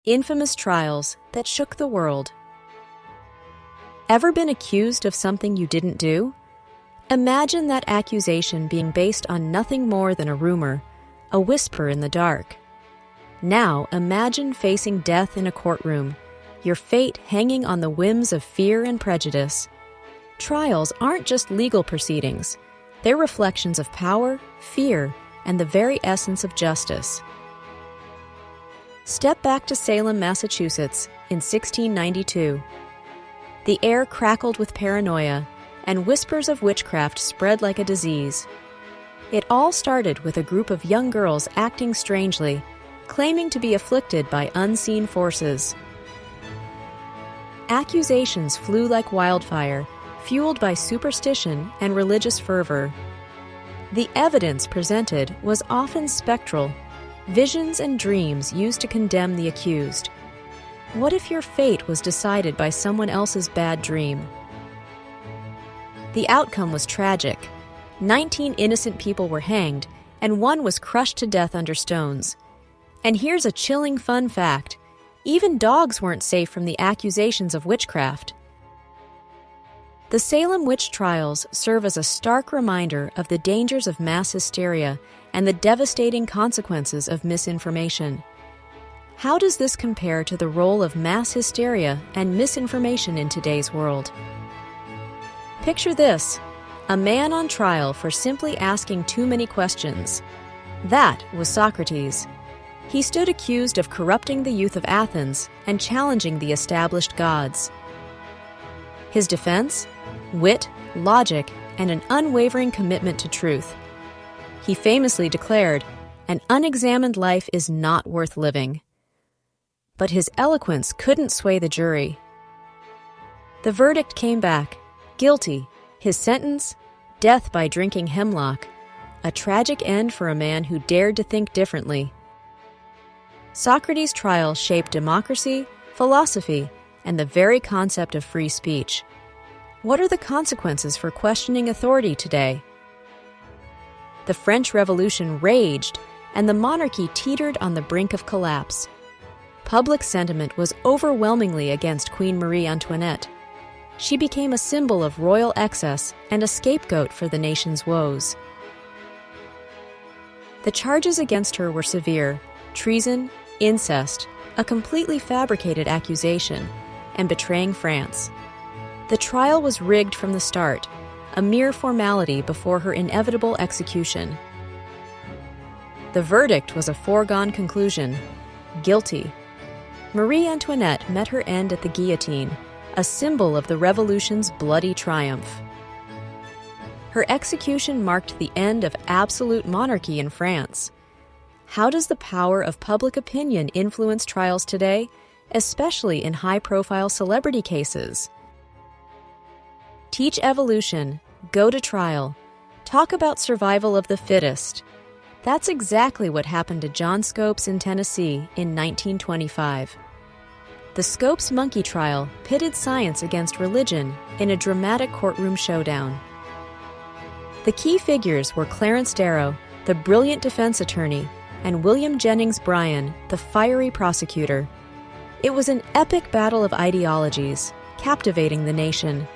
Infamous trials that shook the world. Ever been accused of something you didn't do? Imagine that accusation being based on nothing more than a rumor, a whisper in the dark. Now imagine facing death in a courtroom, your fate hanging on the whims of fear and prejudice. Trials aren't just legal proceedings. They're reflections of power, fear, and the very essence of justice. Step back to Salem, Massachusetts, in 1692. The air crackled with paranoia, and whispers of witchcraft spread like a disease. It all started with a group of young girls acting strangely, claiming to be afflicted by unseen forces. Accusations flew like wildfire, fueled by superstition and religious fervor. The evidence presented was often spectral, visions and dreams used to condemn the accused. What if your fate was decided by someone else's bad dream? The outcome was tragic. 19 innocent people were hanged, and one was crushed to death under stones. And here's a chilling fun fact. Even dogs weren't safe from the accusations of witchcraft. The Salem Witch Trials serve as a stark reminder of the dangers of mass hysteria and the devastating consequences of misinformation. How does this compare to the role of mass hysteria and misinformation in today's world? Picture this: a man on trial for simply asking too many questions. That was Socrates. He stood accused of corrupting the youth of Athens and challenging the established gods. His defense? Wit, logic, and an unwavering commitment to truth. He famously declared, "An unexamined life is not worth living." But his eloquence couldn't sway the jury. The verdict came back: guilty. His sentence? Death by drinking hemlock. A tragic end for a man who dared to think differently. Socrates' trial shaped democracy, philosophy, and the very concept of free speech. What are the consequences for questioning authority today? The French Revolution raged, and the monarchy teetered on the brink of collapse. Public sentiment was overwhelmingly against Queen Marie Antoinette. She became a symbol of royal excess and a scapegoat for the nation's woes. The charges against her were severe: treason, incest, a completely fabricated accusation, and betraying France. The trial was rigged from the start, a mere formality before her inevitable execution. The verdict was a foregone conclusion: guilty. Marie Antoinette met her end at the guillotine, a symbol of the Revolution's bloody triumph. Her execution marked the end of absolute monarchy in France. How does the power of public opinion influence trials today, especially in high-profile celebrity cases? Teach evolution, go to trial, talk about survival of the fittest. That's exactly what happened to John Scopes in Tennessee in 1925. The Scopes monkey trial pitted science against religion in a dramatic courtroom showdown. The key figures were Clarence Darrow, the brilliant defense attorney, and William Jennings Bryan, the fiery prosecutor. It was an epic battle of ideologies, captivating the nation.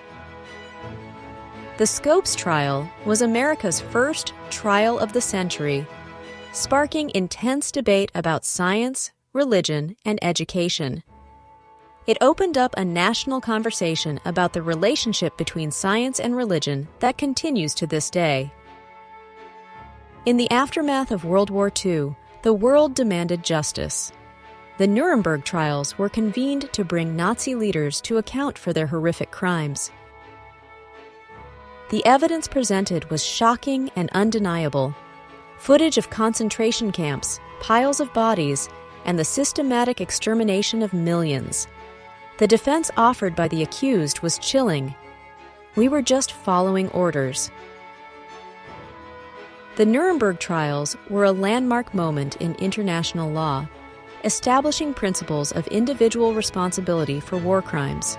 The Scopes trial was America's first trial of the century, sparking intense debate about science, religion, and education. It opened up a national conversation about the relationship between science and religion that continues to this day. In the aftermath of World War II, the world demanded justice. The Nuremberg Trials were convened to bring Nazi leaders to account for their horrific crimes. The evidence presented was shocking and undeniable. Footage of concentration camps, piles of bodies, and the systematic extermination of millions. The defense offered by the accused was chilling. We were just following orders. The Nuremberg Trials were a landmark moment in international law, establishing principles of individual responsibility for war crimes.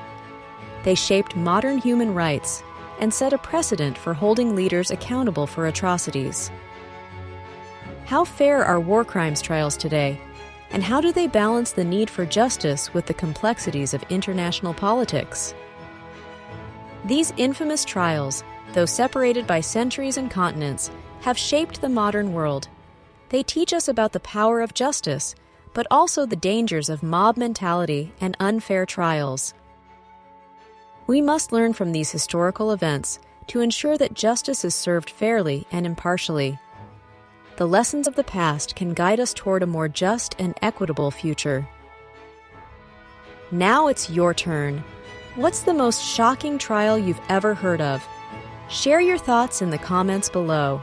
They shaped modern human rights and set a precedent for holding leaders accountable for atrocities. How fair are war crimes trials today? And how do they balance the need for justice with the complexities of international politics? These infamous trials, though separated by centuries and continents, have shaped the modern world. They teach us about the power of justice, but also the dangers of mob mentality and unfair trials. We must learn from these historical events to ensure that justice is served fairly and impartially. The lessons of the past can guide us toward a more just and equitable future. Now it's your turn. What's the most shocking trial you've ever heard of? Share your thoughts in the comments below.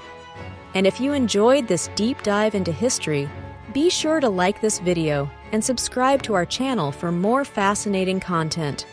And if you enjoyed this deep dive into history, be sure to like this video and subscribe to our channel for more fascinating content.